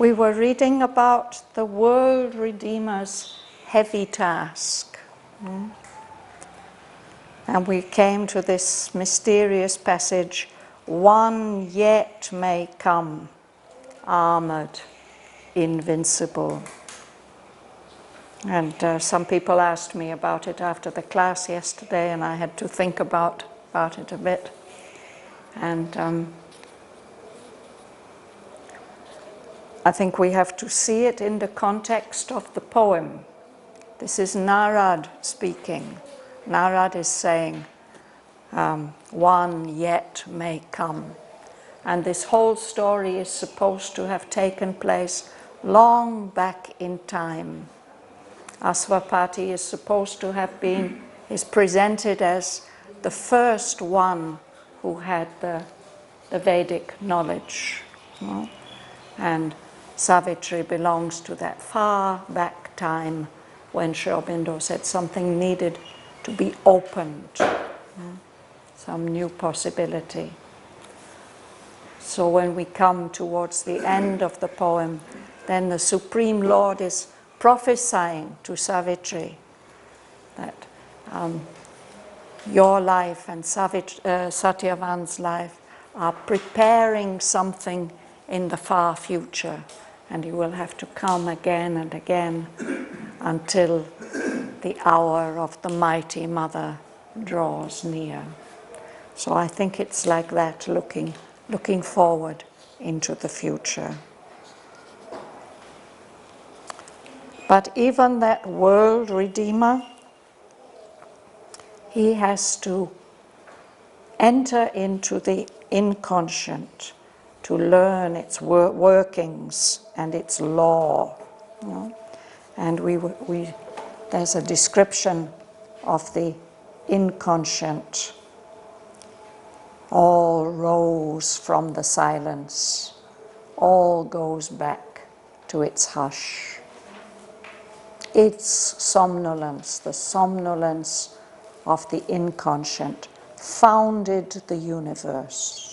We were reading about the world Redeemer's heavy task. And we came to this mysterious passage, one yet may come, armored, invincible. And some people asked me about it after the class yesterday, and I had to think about it a bit. And I think we have to see it in the context of the poem. This is Narad speaking. Narad is saying, one yet may come. And this whole story is supposed to have taken place long back in time. Asvapati is supposed to have been, is presented as the first one who had the Vedic knowledge. And Savitri belongs to that far back time when Sri Aurobindo said something needed to be opened, some new possibility. So when we come towards the end of the poem, then the Supreme Lord is prophesying to Savitri that your life and Satyavan's life are preparing something in the far future, and you will have to come again and again until the hour of the mighty mother draws near. So I think it's like that, looking forward into the future. But even that world Redeemer, he has to enter into the inconscient to learn its workings and its law. And there's a description of the inconscient. All rose from the silence, all goes back to its hush. Its somnolence, the somnolence of the inconscient, founded the universe.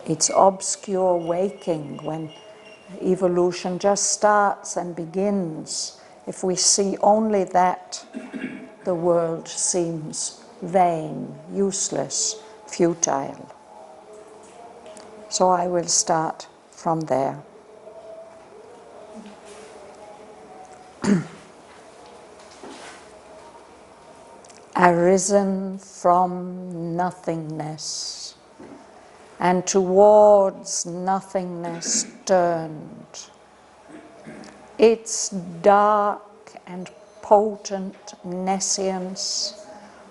Its obscure waking, when evolution just starts and begins, if we see only that, the world seems vain, useless, futile. So I will start from there. Arisen from nothingness, and towards nothingness turned. Its dark and potent nescience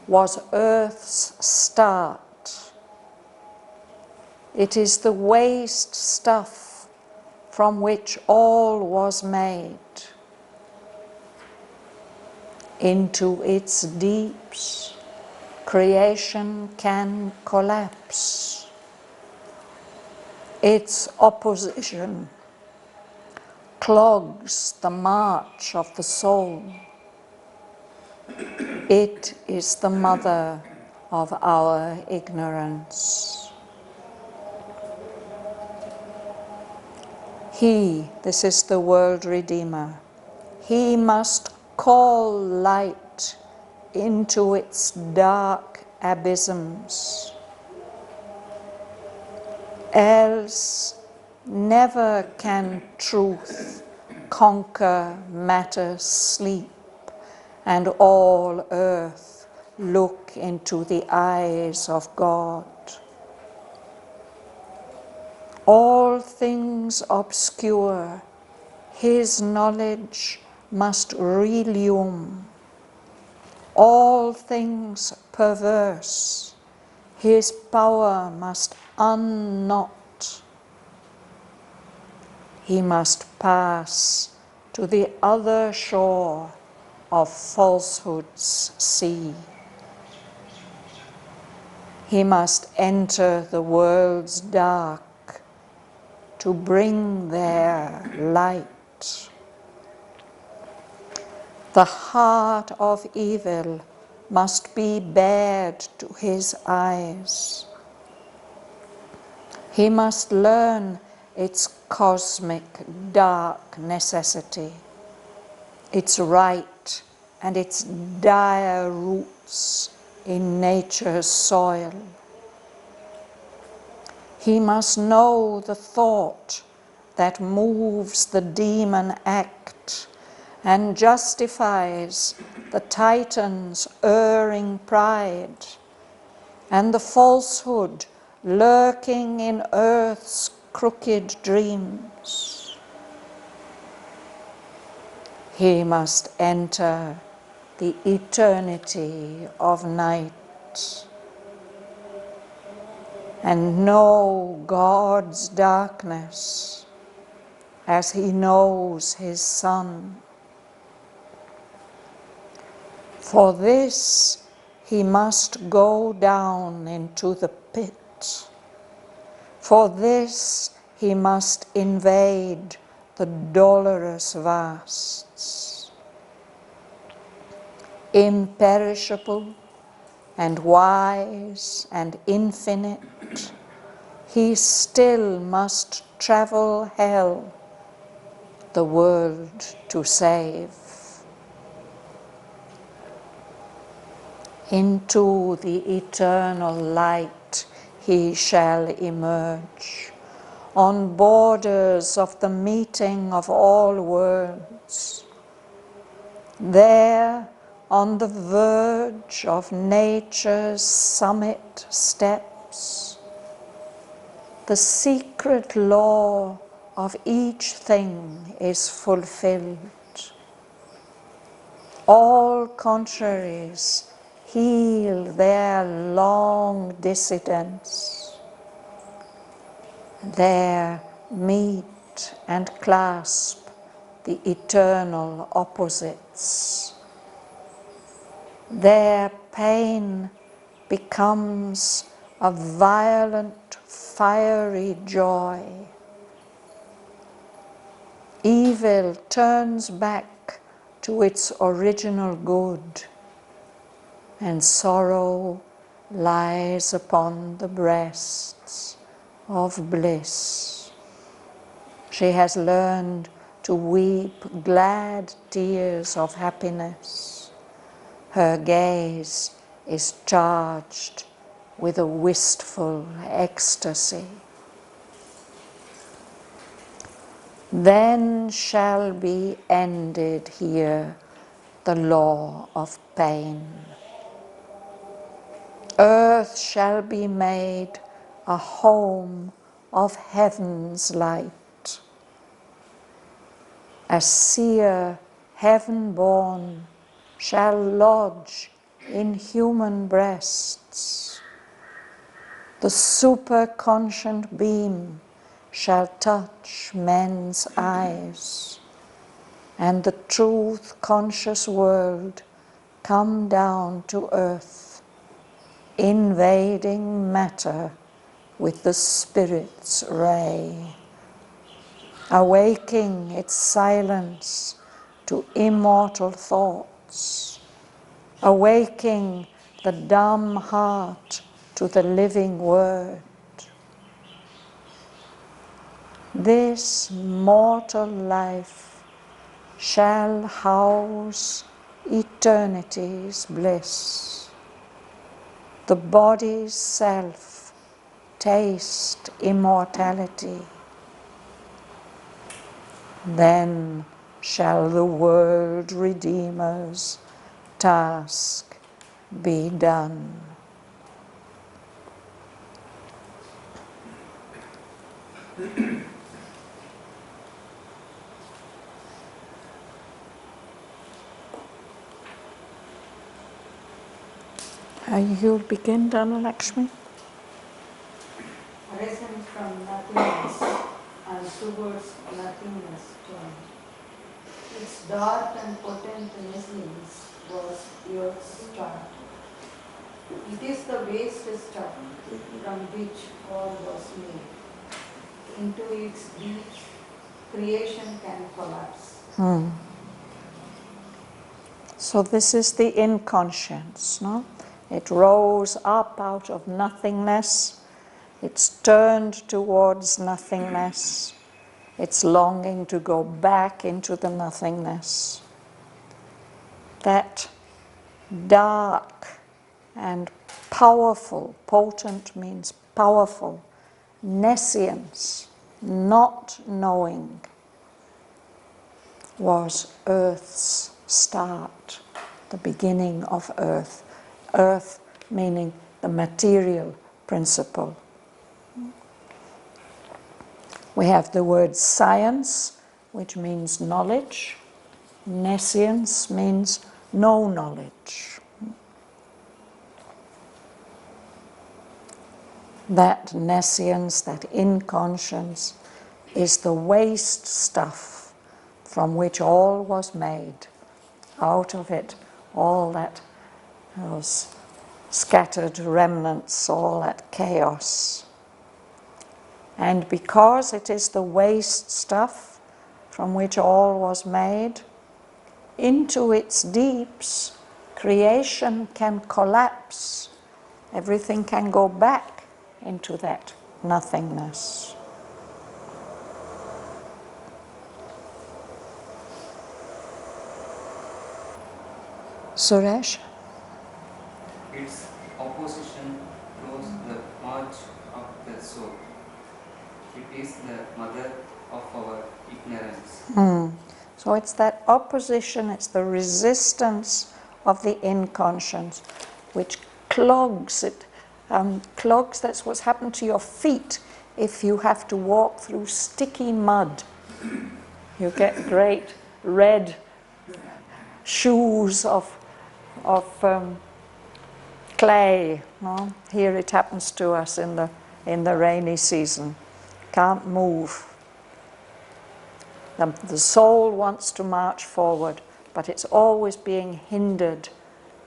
was earth's start. It is the waste stuff from which all was made. Into its deeps, creation can collapse. Its opposition clogs the march of the soul. It is the mother of our ignorance. He, this is the world Redeemer, he must call light into its dark abysms. Else never can truth conquer matter's sleep, and all earth look into the eyes of God. All things obscure, his knowledge must relume. All things perverse, his power must unknot. He must pass to the other shore of falsehood's sea. He must enter the world's dark to bring there light. The heart of evil must be bared to his eyes. He must learn its cosmic dark necessity, its right and its dire roots in nature's soil. He must know the thought that moves the demon act and justifies the titan's erring pride and the falsehood lurking in earth's crooked dreams. He must enter the eternity of night and know God's darkness as he knows his sun. For this he must go down into the pit. For this he must invade the dolorous vasts. Imperishable and wise and infinite, he still must travel hell, the world to save. Into the eternal light he shall emerge, on borders of the meeting of all worlds. There, on the verge of nature's summit steps, the secret law of each thing is fulfilled. All contraries heal their long dissidence. There meet and clasp the eternal opposites. Their pain becomes a violent, fiery joy. Evil turns back to its original good, and sorrow lies upon the breasts of bliss. She has learned to weep glad tears of happiness. Her gaze is charged with a wistful ecstasy. Then shall be ended here the law of pain. Earth shall be made a home of heaven's light. A seer heaven-born shall lodge in human breasts. The superconscient beam shall touch men's eyes, and the truth-conscious world come down to earth, invading matter with the Spirit's ray, awaking its silence to immortal thoughts, awaking the dumb heart to the living word. This mortal life shall house eternity's bliss. The body's self taste immortality. Then shall the world Redeemer's task be done. You'll begin, Dhanalakshmi. Risen from nothingness and towards nothingness turn. Its dark and potent nestlings was Earth's start. It is the waste stuff from which all was made. Into its deeps, creation can collapse. So this is the inconscience, no? It rose up out of nothingness It's turned towards nothingness. It's longing to go back into the nothingness. That dark and powerful, potent means powerful, nescience, not knowing, was Earth's start, the beginning of Earth. Earth meaning the material principle. We have the word science, which means knowledge. Nescience means no knowledge. That nescience, that inconscience, is the waste stuff from which all was made. Out of it, all that, those scattered remnants, all that chaos. And because it is the waste stuff from which all was made, into its deeps, creation can collapse. Everything can go back into that nothingness. Suresh? Its opposition knows the march of the soul. It is the mother of our ignorance. So it's that opposition, it's the resistance of the inconscience which clogs it. Clogs, that's what's happened to your feet if you have to walk through sticky mud. You get great red shoes of clay. No? Here it happens to us in the rainy season. Can't move. The soul wants to march forward, but it's always being hindered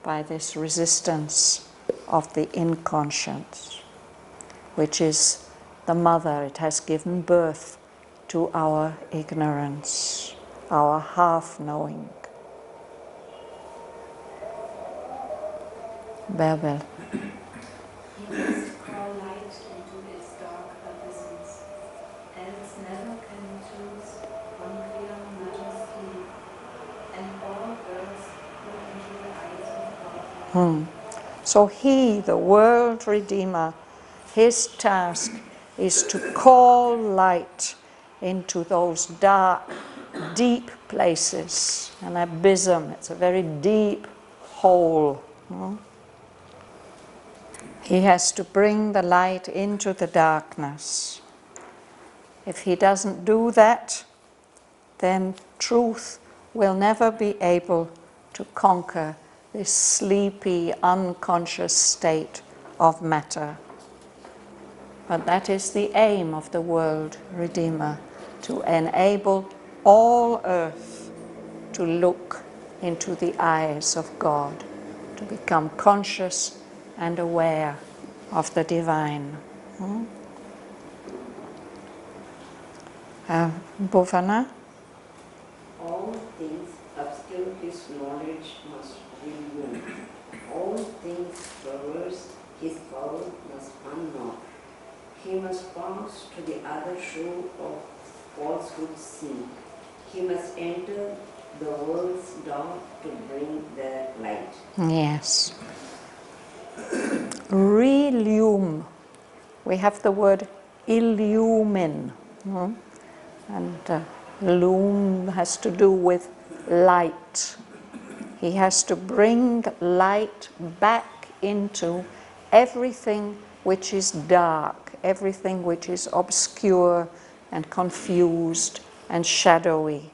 by this resistance of the inconscience, which is the mother. It has given birth to our ignorance, our half-knowing. Bärbel. He must call light into its dark abysses, else never can choose one clear matter's sleep, and all earth look into the eyes of God. So he, the world redeemer, his task is to call light into those dark, deep places. An abysm, it's a very deep hole. He has to bring the light into the darkness. If he doesn't do that, then truth will never be able to conquer this sleepy, unconscious state of matter. But that is the aim of the world Redeemer, to enable all earth to look into the eyes of God, to become conscious and aware of the divine. Bhavan? All things obscure his knowledge must reveal. All things perverse his power must unknown. He must pass to the other shore of falsehood sink. He must enter the world's dark to bring the light. Yes. Relume. We have the word illumine. And lume has to do with light. He has to bring light back into everything which is dark, everything which is obscure and confused and shadowy.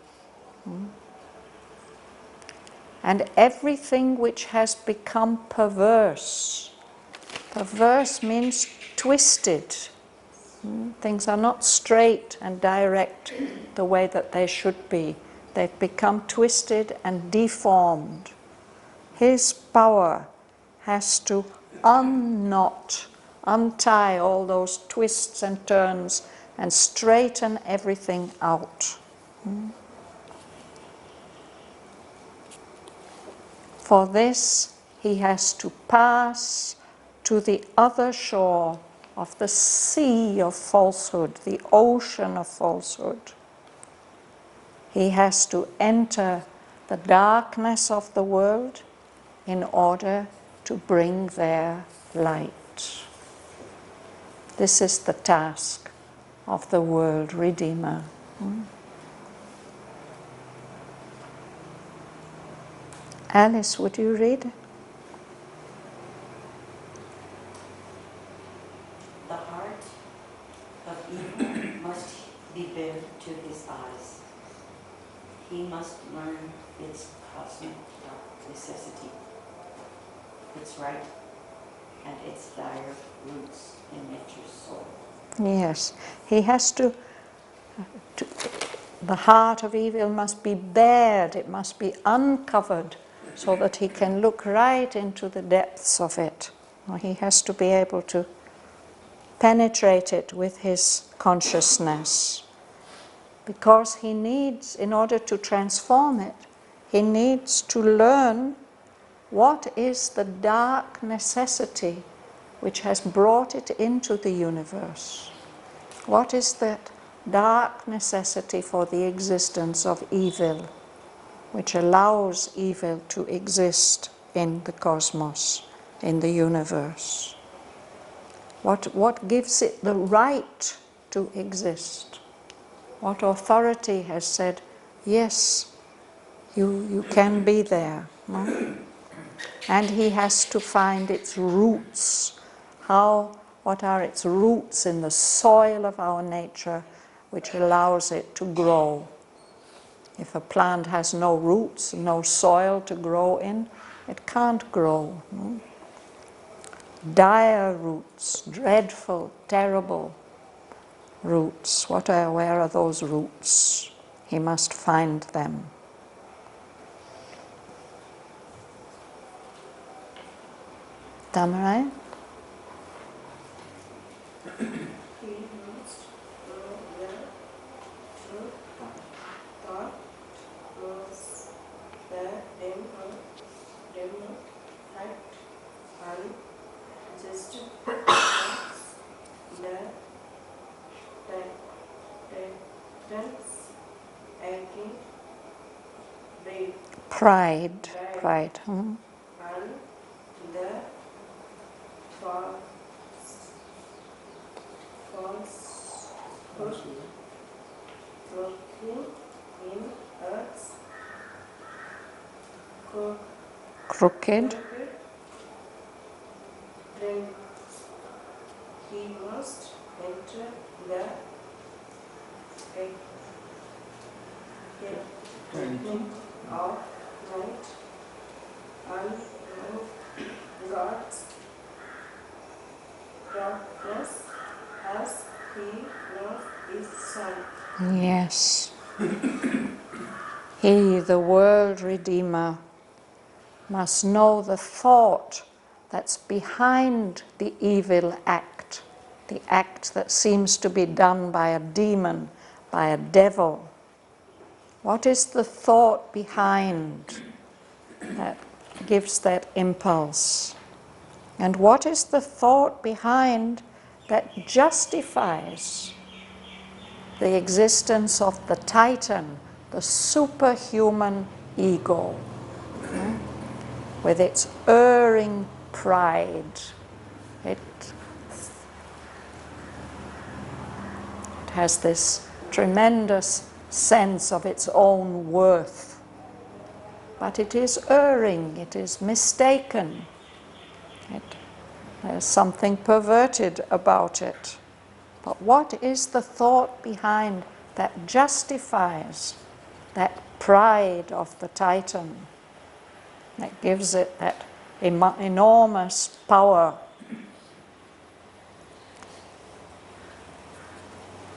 And everything which has become perverse. Perverse means twisted. Things are not straight and direct the way that they should be. They've become twisted and deformed. His power has to unknot, untie all those twists and turns and straighten everything out. For this, he has to pass to the other shore of the sea of falsehood, the ocean of falsehood. He has to enter the darkness of the world in order to bring there light. This is the task of the world redeemer. Alice, would you read? The heart of evil must be bared to his eyes. He must learn its cosmic necessity, its right, and its dire roots in nature's soul. Yes, he has to, the heart of evil must be bared, it must be uncovered so that he can look right into the depths of it. He has to be able to penetrate it with his consciousness, because he needs, in order to transform it, he needs to learn what is the dark necessity which has brought it into the universe. What is that dark necessity for the existence of evil, which allows evil to exist in the cosmos, in the universe? What gives it the right to exist? What authority has said, yes, you can be there? No? And he has to find its roots. What are its roots in the soil of our nature which allows it to grow? If a plant has no roots, no soil to grow in, it can't grow. No? Dire roots, dreadful, terrible roots. Where are those roots? He must find them. Tamarai? He must know where true thought was the demo fact and just facts, the titans aching Pride. and the falsehood working in earth's Crooked. drink. He must enter the drinking of night and know God's darkness as he knows his son. Yes. He, the world redeemer, must know the thought that's behind the evil act, the act that seems to be done by a demon, by a devil. What is the thought behind that gives that impulse? And what is the thought behind that justifies the existence of the Titan, the superhuman ego, with its erring pride? It has this tremendous sense of its own worth. But it is erring, it is mistaken. There's something perverted about it. But what is the thought behind that justifies that pride of the Titan, that gives it that enormous power?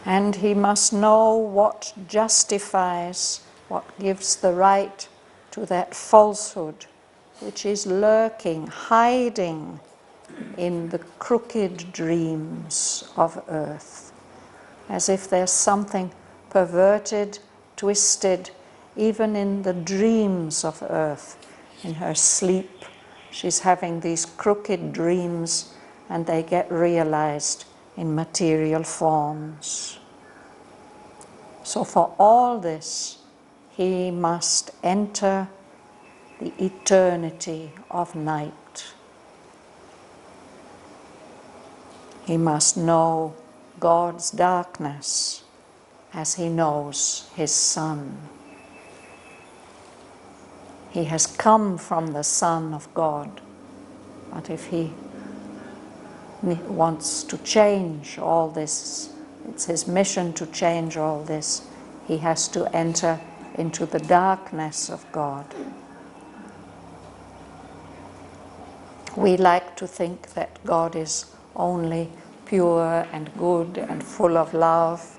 And he must know what justifies, what gives the right to that falsehood which is lurking, hiding in the crooked dreams of earth, as if there's something perverted, twisted, even in the dreams of earth. In her sleep, she's having these crooked dreams, and they get realized in material forms. So for all this, he must enter the eternity of night. He must know God's darkness as he knows his Son. He has come from the Son of God, but if he wants to change all this, it's his mission to change all this, he has to enter into the darkness of God. We like to think that God is only pure and good and full of love.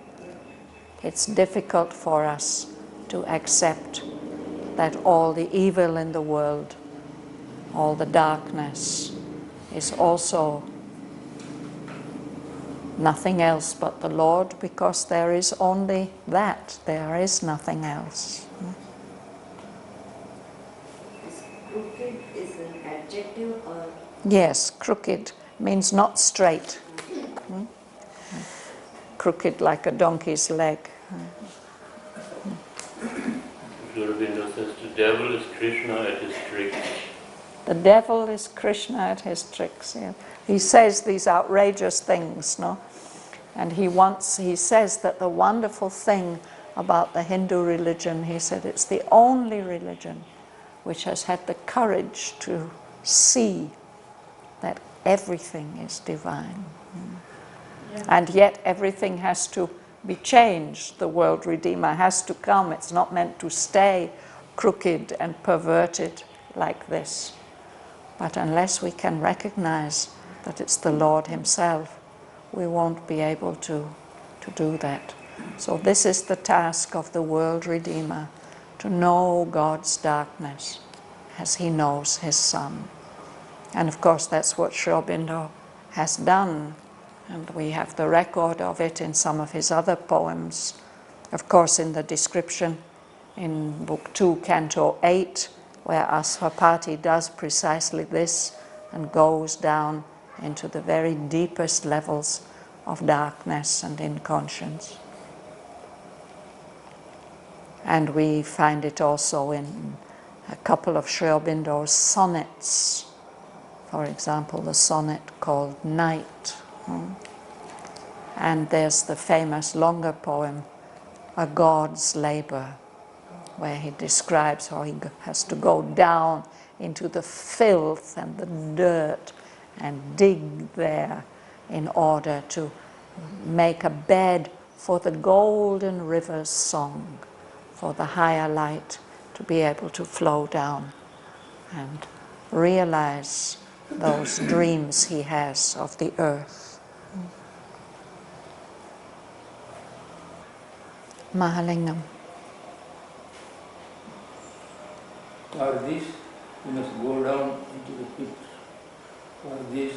It's difficult for us to accept that all the evil in the world, all the darkness, is also nothing else but the Lord, because there is only that. There is nothing else. Crooked is an adjective or? Yes, crooked means not straight. Crooked like a donkey's leg. Auroville says the devil is Krishna at his tricks. The devil is Krishna at his tricks. Yeah. He says these outrageous things, no? And he says that the wonderful thing about the Hindu religion, he said it's the only religion which has had the courage to see that everything is divine. Yeah. And yet everything has to be changed. The world Redeemer has to come. It's not meant to stay crooked and perverted like this. But unless we can recognize that it's the Lord himself, we won't be able to do that. So this is the task of the world Redeemer, to know God's darkness as he knows his Son. And of course that's what Sri Aurobindo has done, and we have the record of it in some of his other poems. Of course in the description in Book 2, Canto 8, where Aswapati does precisely this and goes down into the very deepest levels of darkness and inconscience. And we find it also in a couple of Sri Aurobindo's sonnets. For example, the sonnet called Night. And there's the famous longer poem, A God's Labour, where he describes how he has to go down into the filth and the dirt and dig there in order to make a bed for the golden river's song, for the higher light to be able to flow down and realize those dreams he has of the earth. Mahalingam. For this, you must go down into the pit. For this,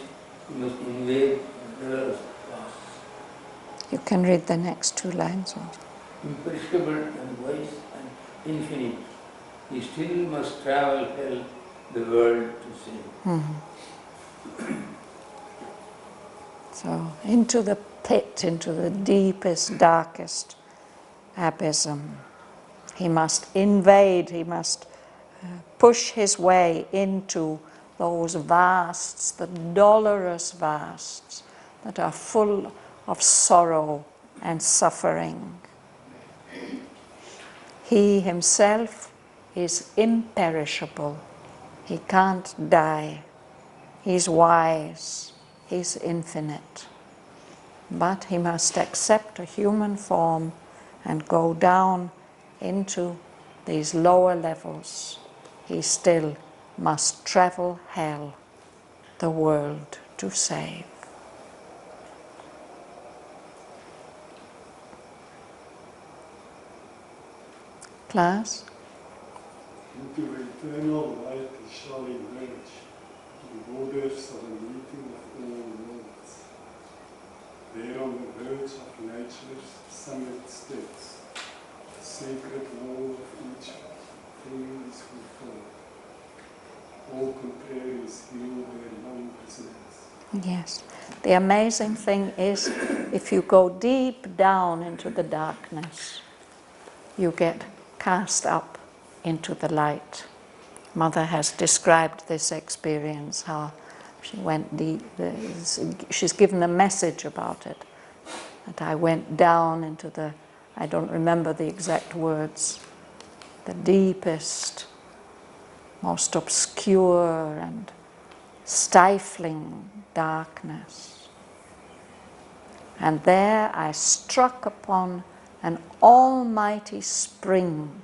you must invade the earth's vast. You can read the next two lines. Imperishable and wise and infinite, he still must travel hell, the world to save. So, into the pit, into the deepest, darkest abysm. He must invade, he must push his way into those vasts, the dolorous vasts that are full of sorrow and suffering. He himself is imperishable. He can't die. He's wise. He's infinite. But he must accept a human form and go down into these lower levels. He still must travel hell, the world to save. Class? Into eternal light he shall emerge, to the borders of the meeting of all worlds. There on the verge of nature's summit steps, the sacred law of each thing is fulfilled. All contraries yield their non-precedence. Yes. The amazing thing is, if you go deep down into the darkness, you get cast up into the light. Mother has described this experience, how she went deep. She's given a message about it. That I went down into the, I don't remember the exact words, the deepest, most obscure and stifling darkness. And there I struck upon an almighty spring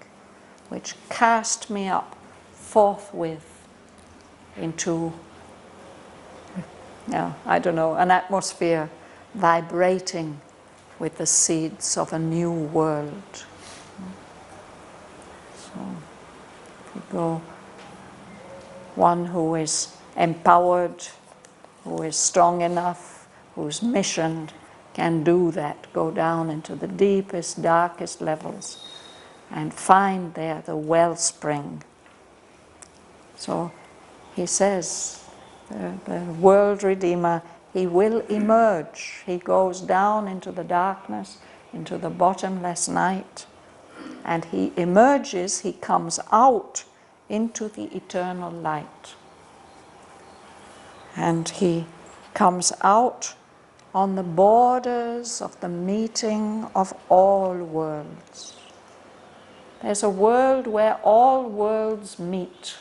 which cast me up forthwith into, I don't know, an atmosphere vibrating with the seeds of a new world. So, if you go, one who is empowered, who is strong enough, who's missioned, can do that, go down into the deepest, darkest levels and find there the wellspring. So he says, the world Redeemer, he will emerge. He goes down into the darkness, into the bottomless night, and he emerges, he comes out into the eternal light. And he comes out on the borders of the meeting of all worlds. There's a world where all worlds meet.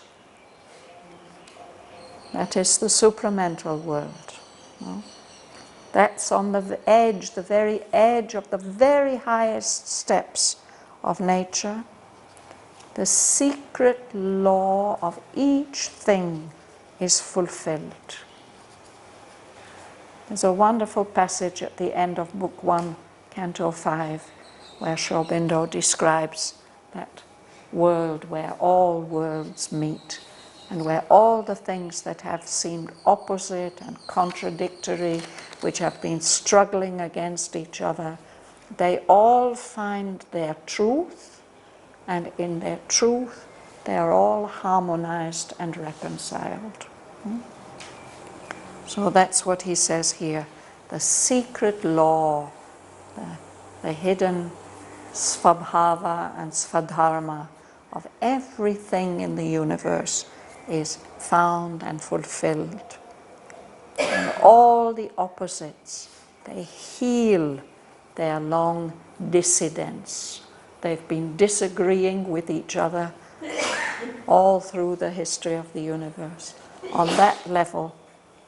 That is the supramental world. That's on the edge, the very edge of the very highest steps of nature. The secret law of each thing is fulfilled. There's a wonderful passage at the end of Book 1, Canto 5, where Sri Aurobindo describes that world where all worlds meet, and where all the things that have seemed opposite and contradictory, which have been struggling against each other, they all find their truth, and in their truth they are all harmonized and reconciled. So that's what he says here. The secret law, the hidden svabhava and svadharma of everything in the universe is found and fulfilled. And all the opposites, they heal their long dissidence. They've been disagreeing with each other all through the history of the universe. On that level,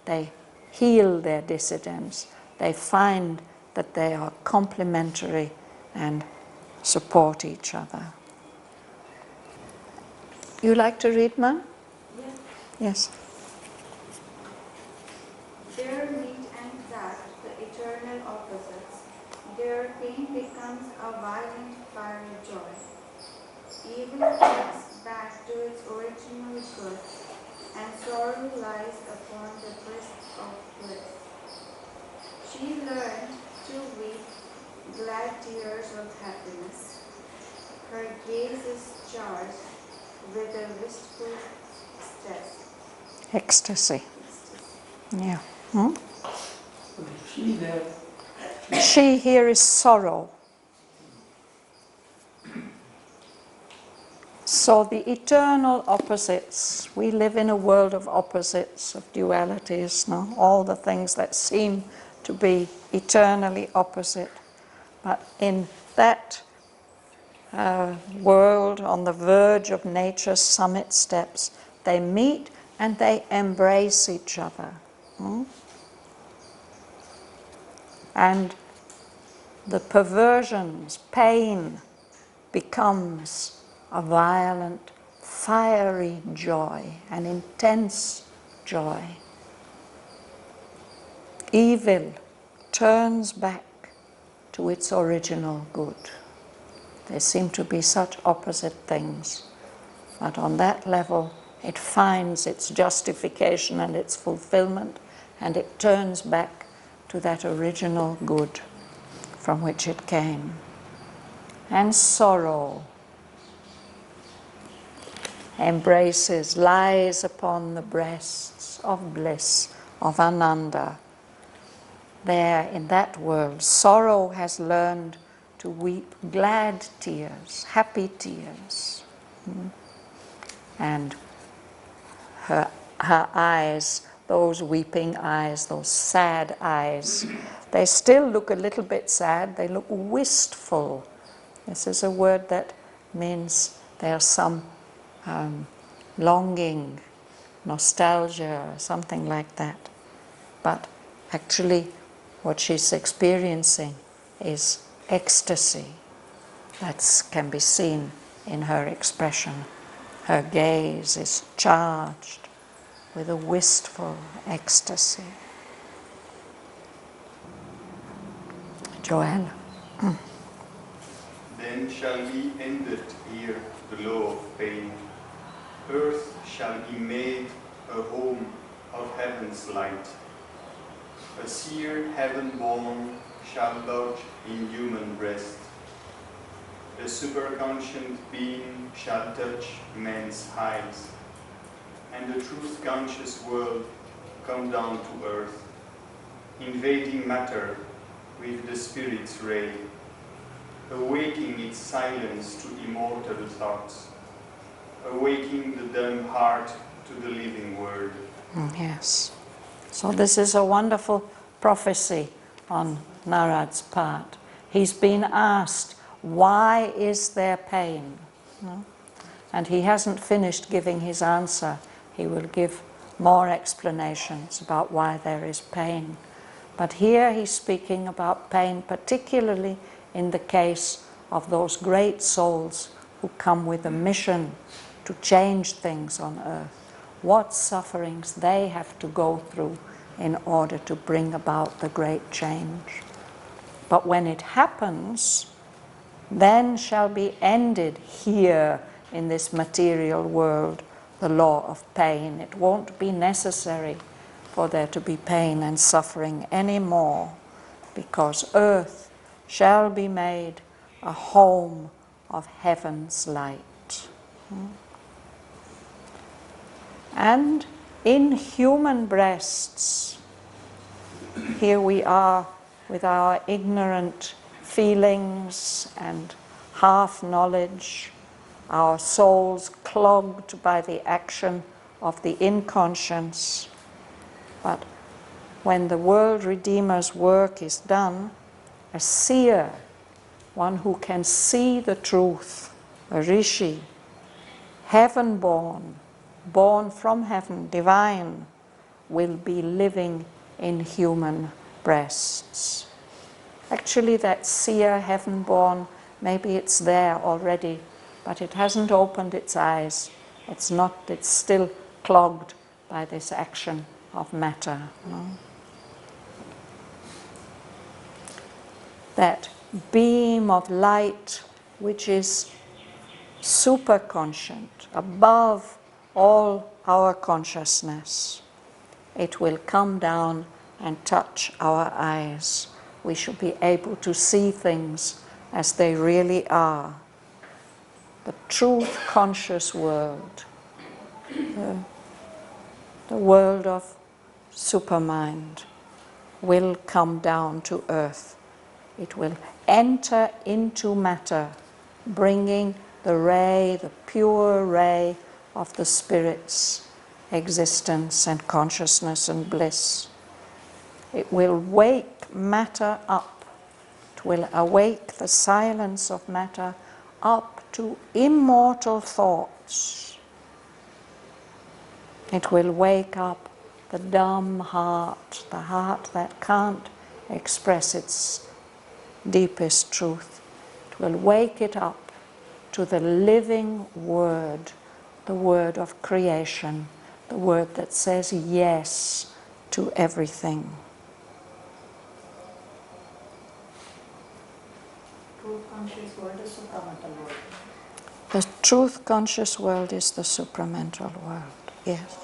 they heal their dissidence. They find that they are complementary and support each other. You like to read, Ma? Yes. Yes. There meet and clash the eternal opposites. Their pain becomes a violent fiery joy. Evil comes back to its original good, and sorrow lies upon the breast of bliss. She learned to weep glad tears of happiness. Her gaze is charged with a wistful Ecstasy. Yeah. She there. She here is sorrow. So the eternal opposites, we live in a world of opposites, of dualities, no? All the things that seem to be eternally opposite. But in that world, on the verge of nature's summit steps, they meet and they embrace each other. And the perversions, pain, becomes a violent, fiery joy, an intense joy. Evil turns back to its original good. There seem to be such opposite things, but on that level it finds its justification and its fulfillment, and it turns back to that original good from which it came. And sorrow embraces, lies upon the breasts of bliss, of Ananda. There in that world, sorrow has learned to weep glad tears, happy tears. And her eyes, those weeping eyes, those sad eyes, they still look a little bit sad, they look wistful. This is a word that means there's some longing, nostalgia, something like that. But actually what she's experiencing is ecstasy. That can be seen in her expression. Her gaze is charged with a wistful ecstasy. Joanne. Then shall be ended here the law of pain. Earth shall be made a home of heaven's light. A seer heaven-born shall lodge in human breast. A superconscient being shall touch men's eyes, and the truth-conscious world come down to earth, invading matter with the Spirit's ray, awaking its silence to immortal thoughts, awaking the dumb heart to the living word. Yes. So this is a wonderful prophecy on Narad's part. He's been asked, why is there pain? No? And he hasn't finished giving his answer. He will give more explanations about why there is pain. But here he's speaking about pain, particularly in the case of those great souls who come with a mission to change things on earth. What sufferings they have to go through in order to bring about the great change. But when it happens, then shall be ended here in this material world the law of pain. It won't be necessary for there to be pain and suffering anymore, because earth shall be made a home of heaven's light. And in human breasts, here we are with our ignorant feelings and half knowledge, our souls clogged by the action of the inconscience. But when the world Redeemer's work is done, a seer, one who can see the truth, a rishi, heaven-born, born from heaven, divine, will be living in human breasts. Actually, that seer, heaven-born, maybe it's there already, but it hasn't opened its eyes. It's still clogged by this action of matter. No? That beam of light which is superconscient, above all our consciousness, it will come down and touch our eyes. We should be able to see things as they really are. The truth conscious world, the world of supermind, will come down to earth. It will enter into matter, bringing the ray, the pure ray of the Spirit's existence and consciousness and bliss. It will wake matter up. It will awake the silence of matter up to immortal thoughts. It will wake up the dumb heart, the heart that can't express its deepest truth. It will wake it up to the living word, the word of creation, the word that says yes to everything. Truth conscious world is supramental world. The truth conscious world is the supramental world, yes.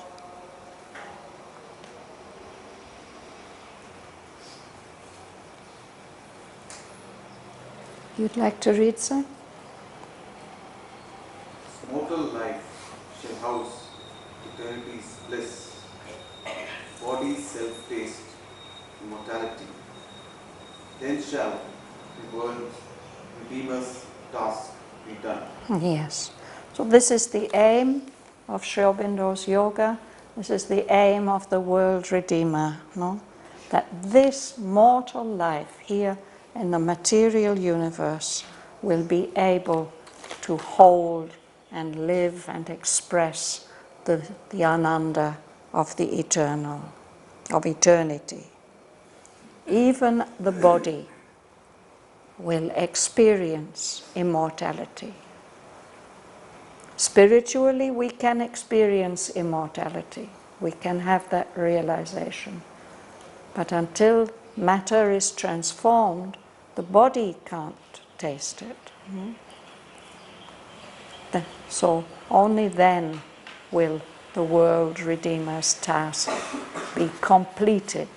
You'd like to read, sir? Mortal life shall house eternity's bliss. body's self-taste, immortality. Then shall the world Redeemer's task be done. Yes. So this is the aim of Sri Aurobindo's yoga. This is the aim of the world Redeemer, no? That this mortal life here in the material universe will be able to hold and live and express the ananda of the eternal, of eternity. Even the body will experience immortality. Spiritually, we can experience immortality. We can have that realization. But until matter is transformed, the body can't taste it. So only then will the world Redeemer's task be completed.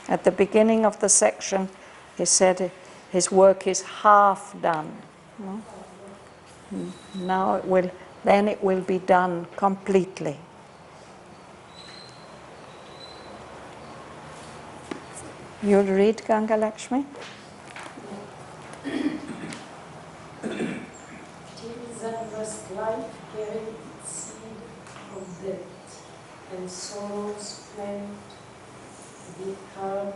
At the beginning of the section, he said his work is half done. Now then it will be done completely. You'll read, Ganga Lakshmi? Till then was life carried its seed of death, and sorrow's plant be heard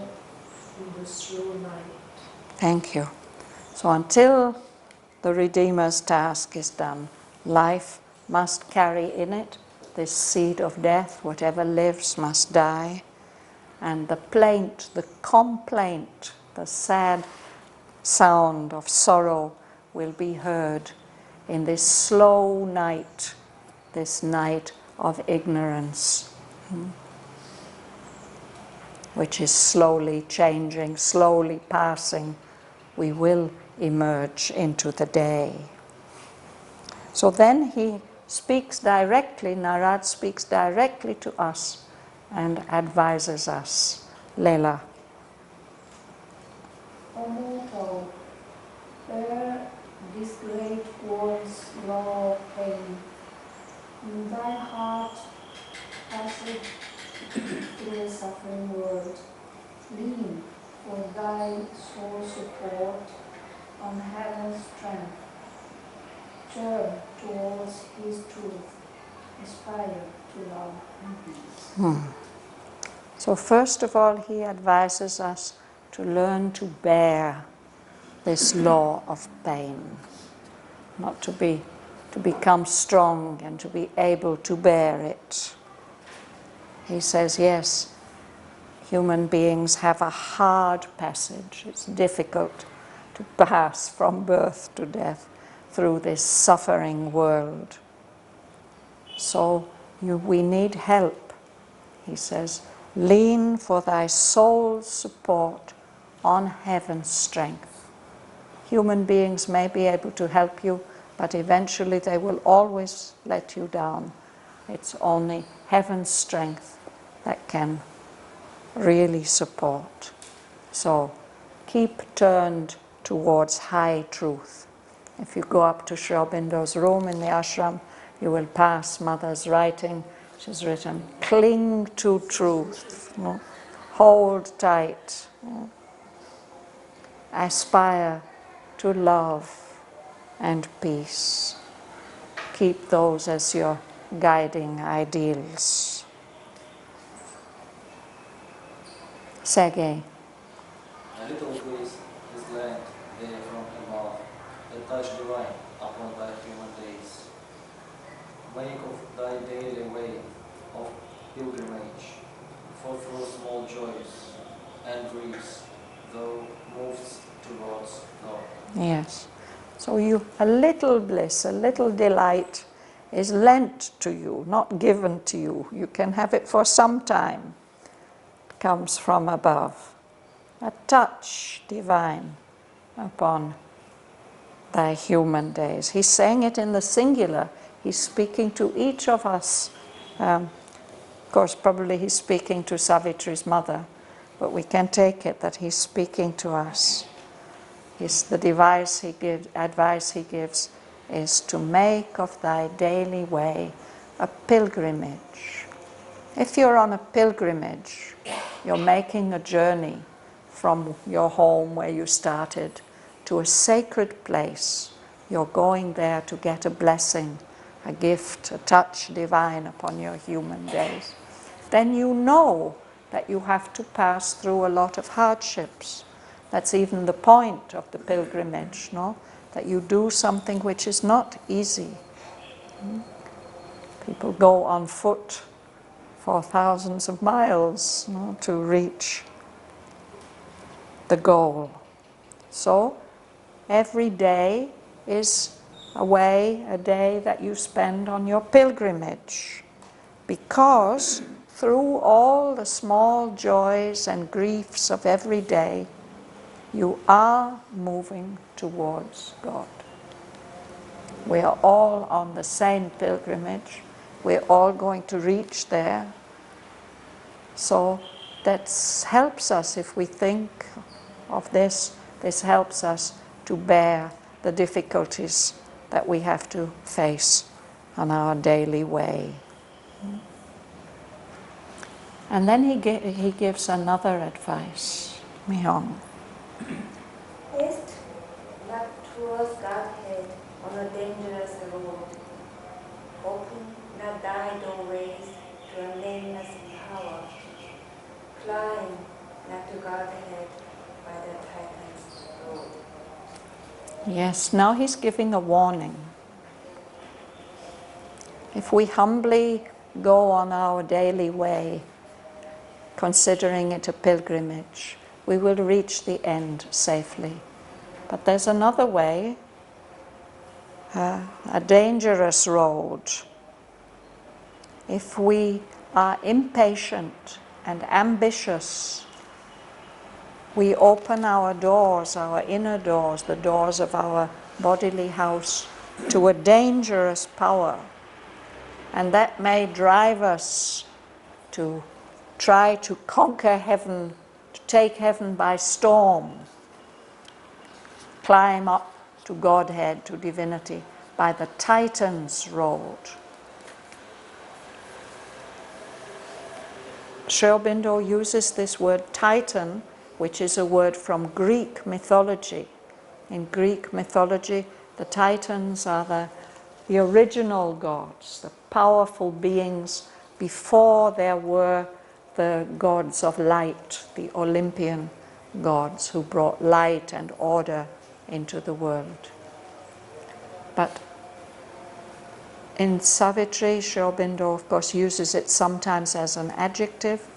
in the slow night. Thank you. So until the Redeemer's task is done, life must carry in it this seed of death. Whatever lives must die. And the plaint, the complaint, the sad sound of sorrow will be heard in this slow night, this night of ignorance, which is slowly changing, slowly passing. We will emerge into the day. So then he speaks directly, Narad speaks directly to us and advises us. Leela. O mortal, bear this great world's law of pain. In thy heart passage through a suffering world, lean for thy soul support on heaven's strength. Turn towards his truth, aspire to love and peace. So first of all, he advises us to learn to bear this law of pain, not to become strong and to be able to bear it. He says, yes, human beings have a hard passage. It's difficult to pass from birth to death through this suffering world. So we need help. He says, lean for thy soul's support on heaven's strength. Human beings may be able to help you, but eventually they will always let you down. It's only heaven's strength that can really support. So keep turned towards high truth. If you go up to Sri Aurobindo's room in the ashram, you will pass Mother's writing. She's written, cling to truth, hold tight, aspire to love and peace. Keep those as your guiding ideals. Sergei. A little breeze is land there from above, a touch divine upon thy human days. Make of thy daily way of pilgrimage, for through small joys and griefs thou movest towards God. Yes. So a little bliss, a little delight is lent to you, not given to you. You can have it for some time. It comes from above. A touch divine upon thy human days. He's saying it in the singular. He's speaking to each of us. Of course, probably he's speaking to Savitri's mother, but we can take it that he's speaking to us. The advice he gives is to make of thy daily way a pilgrimage, If you're on a pilgrimage, you're making a journey from your home where you started to a sacred place. You're going there to get a blessing, a gift, a touch divine upon your human days. Then you know that you have to pass through a lot of hardships. That's even the point of the pilgrimage, no? That you do something which is not easy. People go on foot for thousands of miles, no, to reach the goal. So every day is a day that you spend on your pilgrimage, because through all the small joys and griefs of every day, you are moving towards God. We are all on the same pilgrimage. We're all going to reach there. So that helps us, if we think of this, this helps us to bear the difficulties that we have to face on our daily way. And then he gives another advice. Mihong. Haste not towards Godhead on a dangerous road. Open not thy doorways to a nameless power. Climb not to Godhead by the Titan's road. Yes, now he's giving a warning. If we humbly go on our daily way, considering it a pilgrimage, we will reach the end safely. But there's another way, a dangerous road. If we are impatient and ambitious, we open our doors, our inner doors, the doors of our bodily house, to a dangerous power. And that may drive us to try to conquer heaven, to take heaven by storm, climb up to Godhead, to divinity, by the Titan's road. Sri Aurobindo uses this word Titan, which is a word from Greek mythology. In Greek mythology, the Titans are the original gods, the powerful beings before there were the gods of light, the Olympian gods who brought light and order into the world. But in Savitri, Sri Aurobindo, of course, uses it sometimes as an adjective,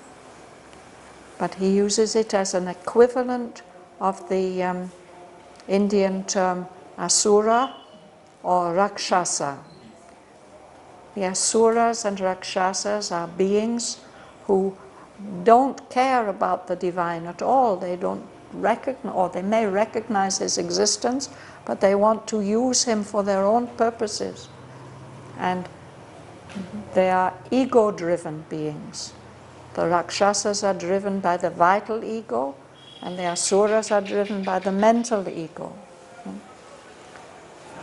but he uses it as an equivalent of the Indian term Asura or Rakshasa. The Asuras and Rakshasas are beings who don't care about the divine at all. They don't recognize, or they may recognize his existence, but they want to use him for their own purposes. And they are ego-driven beings. The Rakshasas are driven by the vital ego, and the Asuras are driven by the mental ego.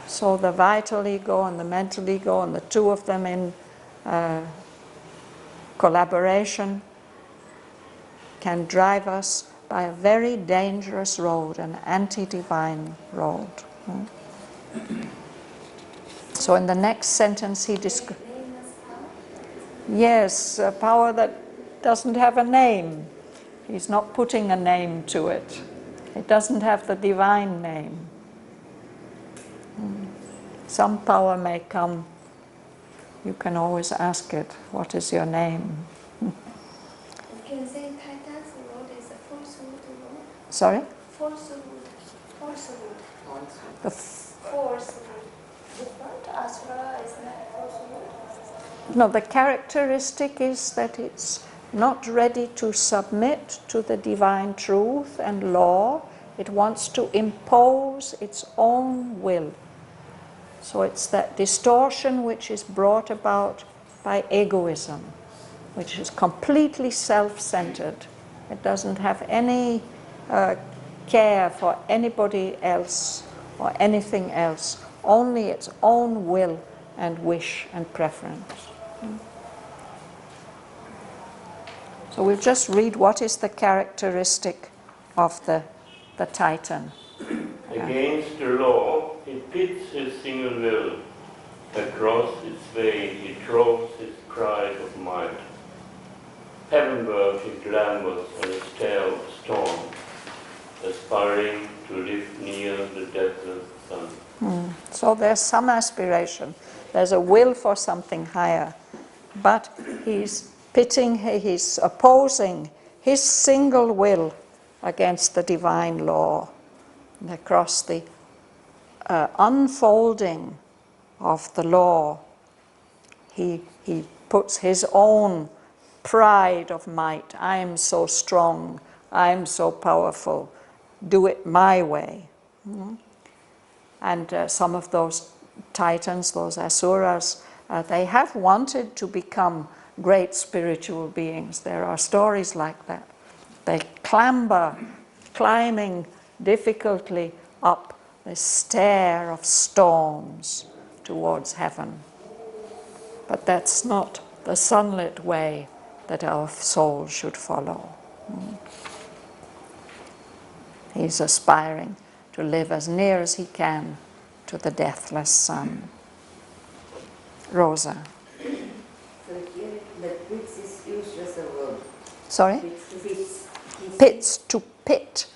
So the vital ego and the mental ego, and the two of them in collaboration, can drive us by a very dangerous road, an anti-divine road. So in the next sentence he describes... Yes, a power that doesn't have a name. He's not putting a name to it. It doesn't have the divine name. Some power may come. You can always ask it, what is your name? You can say Titan's road is a falsehood road. Sorry? Falsehood. Falsehood. The Falsehood. Different. Asura is not falsehood. No, the characteristic is that it's not ready to submit to the divine truth and law. It wants to impose its own will. So it's that distortion which is brought about by egoism, which is completely self-centered. It doesn't have any care for anybody else or anything else, only its own will and wish and preference. So we'll just read what is the characteristic of the Titan. Against the law, he pits his single will. Across its way, he throws his pride of might. Heavenward he clambers on his tail of storm, aspiring to live near the deathless sun. So there's some aspiration. There's a will for something higher. But he's opposing his single will against the divine law. And across the unfolding of the law, he puts his own pride of might. I'm so strong, I'm so powerful, do it my way. And some of those titans, those asuras, they have wanted to become great spiritual beings. There are stories like that. They climbing difficultly up the stair of storms towards heaven. But that's not the sunlit way that our soul should follow. He's aspiring to live as near as he can to the deathless sun. Rosa. So here the pits is used as a verb. Sorry? Pits. Pits, to pit.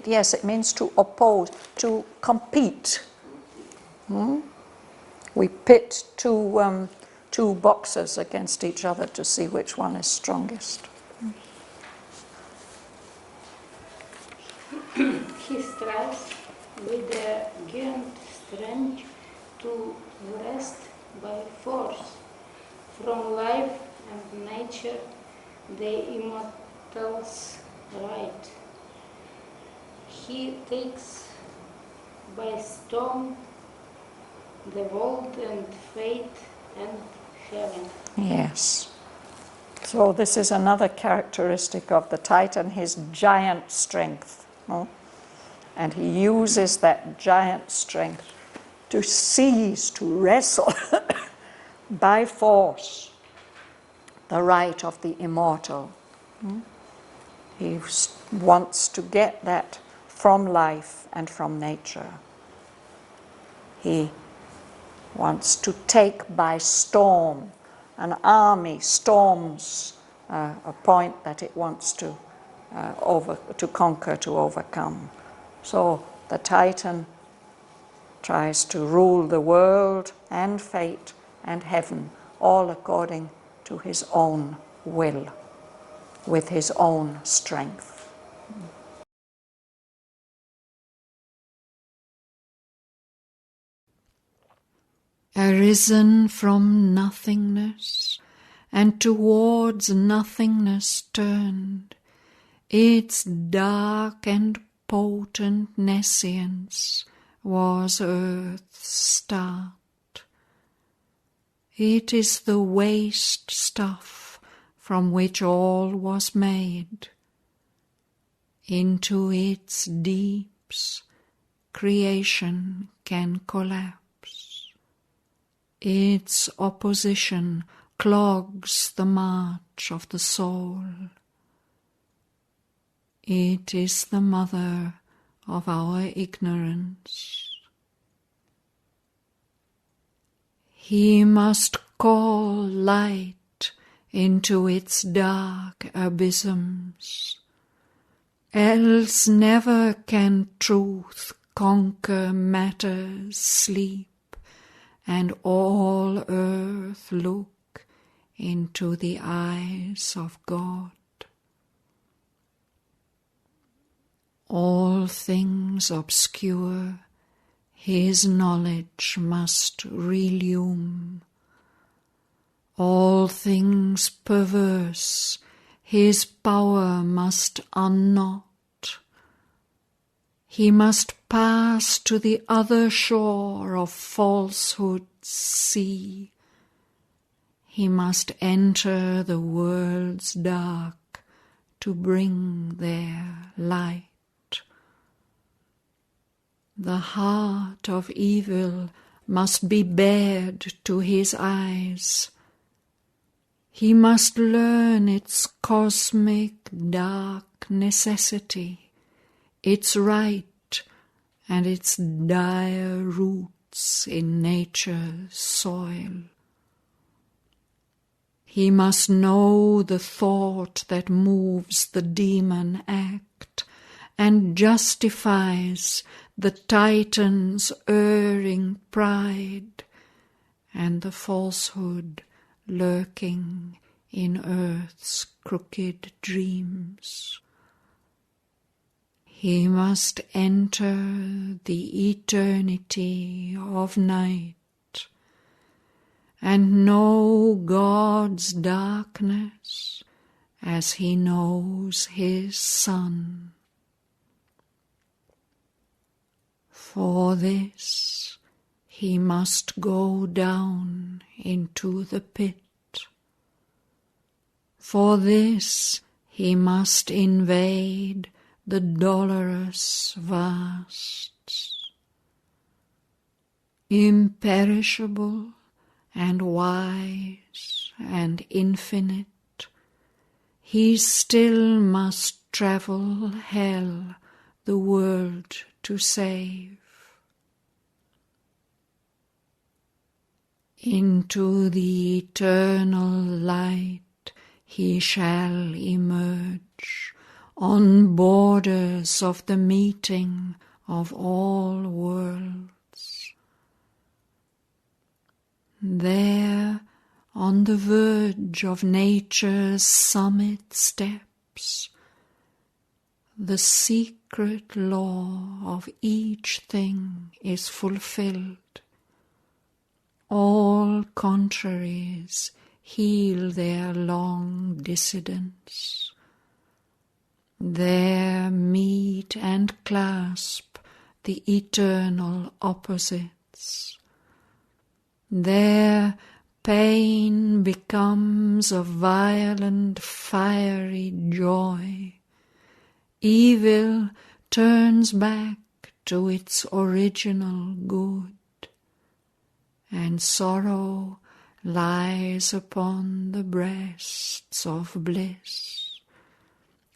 Yes, it means to oppose, to compete. We pit two boxers against each other to see which one is strongest. He strives with the giant strength to wrest by force from life and nature the immortal's right. He takes by storm the world and fate and heaven. Yes. So this is another characteristic of the Titan, his giant strength. And he uses that giant strength to seize, to wrestle by force the right of the immortal. He wants to get that from life and from nature. He wants to take by storm. An army storms a point that it wants to conquer, to overcome. So the Titan tries to rule the world and fate and heaven, all according to his own will, with his own strength. Arisen from nothingness, and towards nothingness turned, its dark and potent nescience was earth's start. It is the waste stuff from which all was made. Into its deeps creation can collapse. Its opposition clogs the march of the soul. It is the mother of our ignorance. He must call light into its dark abysms, else never can truth conquer matter's sleep, and all earth look into the eyes of God. All things obscure his knowledge must relume. All things perverse his power must unknot. He must pass to the other shore of falsehood's sea. He must enter the world's dark to bring their light. The heart of evil must be bared to his eyes. he must learn its cosmic dark necessity, its right and its dire roots in nature's soil. He must know the thought that moves the demon act and justifies the Titan's erring pride and the falsehood lurking in earth's crooked dreams. He must enter the eternity of night and know God's darkness as he knows his sun. For this he must go down into the pit. For this he must invade the dolorous vasts. Imperishable and wise and infinite, he still must travel hell the world to save. Into the eternal light he shall emerge, on borders of the meeting of all worlds. There, on the verge of nature's summit steps, the secret law of each thing is fulfilled. All contraries heal their long dissidence. There meet and clasp the eternal opposites. There pain becomes a violent, fiery joy. Evil turns back to its original good, and sorrow lies upon the breasts of bliss.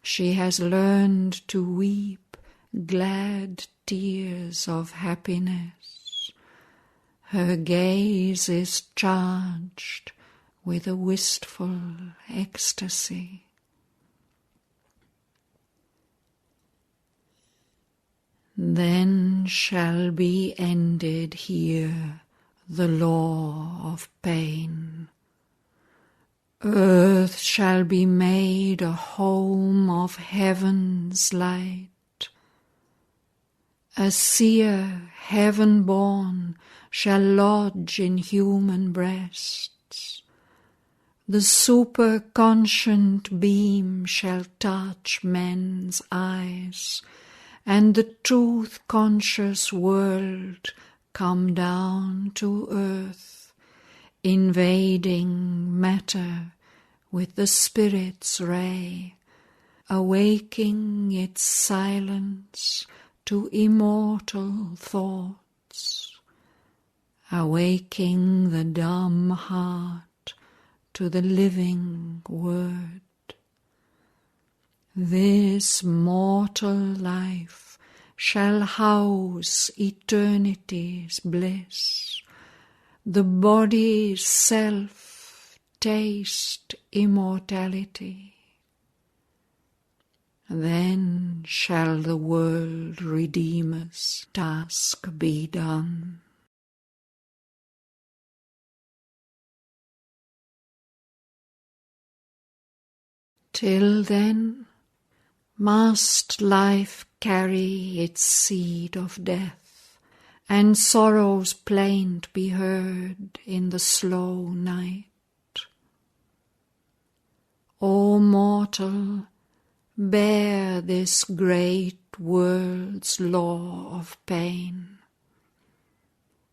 She has learned to weep glad tears of happiness. Her gaze is charged with a wistful ecstasy. Then shall be ended here the law of pain. Earth shall be made a home of heaven's light. A seer heaven-born shall lodge in human breasts. The superconscient beam shall touch men's eyes, and the truth-conscious world come down to earth, invading matter with the Spirit's ray, awaking its silence to immortal thoughts, awaking the dumb heart to the living word. This mortal life shall house eternity's bliss, the body's self taste immortality. Then shall the world Redeemer's task be done. Till then, must life carry its seed of death, and sorrow's plaint be heard in the slow night. O mortal, bear this great world's law of pain.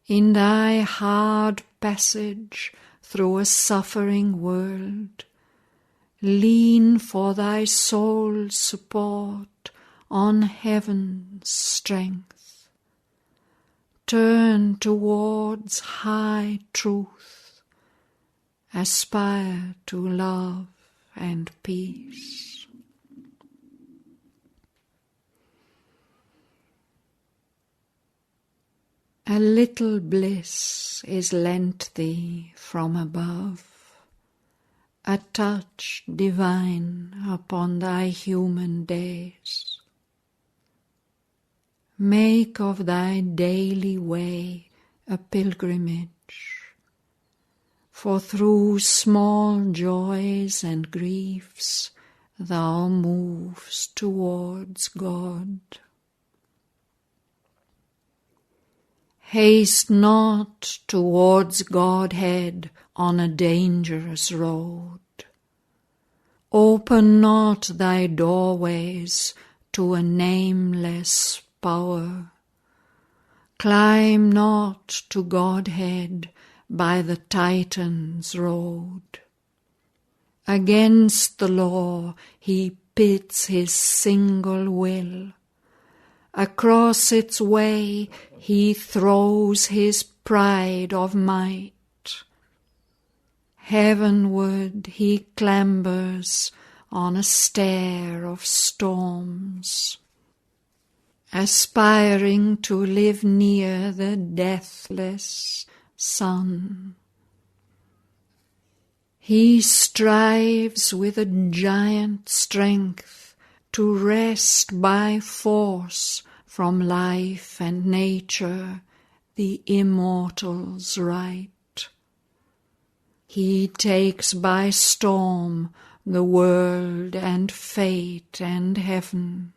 In thy hard passage through a suffering world, lean for thy soul's support on heaven's strength. Turn towards high truth aspire to love and peace. A little bliss is lent thee from above, a touch divine upon thy human days. Make of thy daily way a pilgrimage, for through small joys and griefs thou moves towards God. Haste not towards Godhead on a dangerous road. Open not thy doorways to a nameless power. Climb not to Godhead by the Titan's road. Against the law he pits his single will. Across its way he throws his pride of might. Heavenward he clambers on a stair of storms, aspiring to live near the deathless sun. He strives with a giant strength to wrest by force from life and nature the immortal's right. He takes by storm the world and fate and heaven.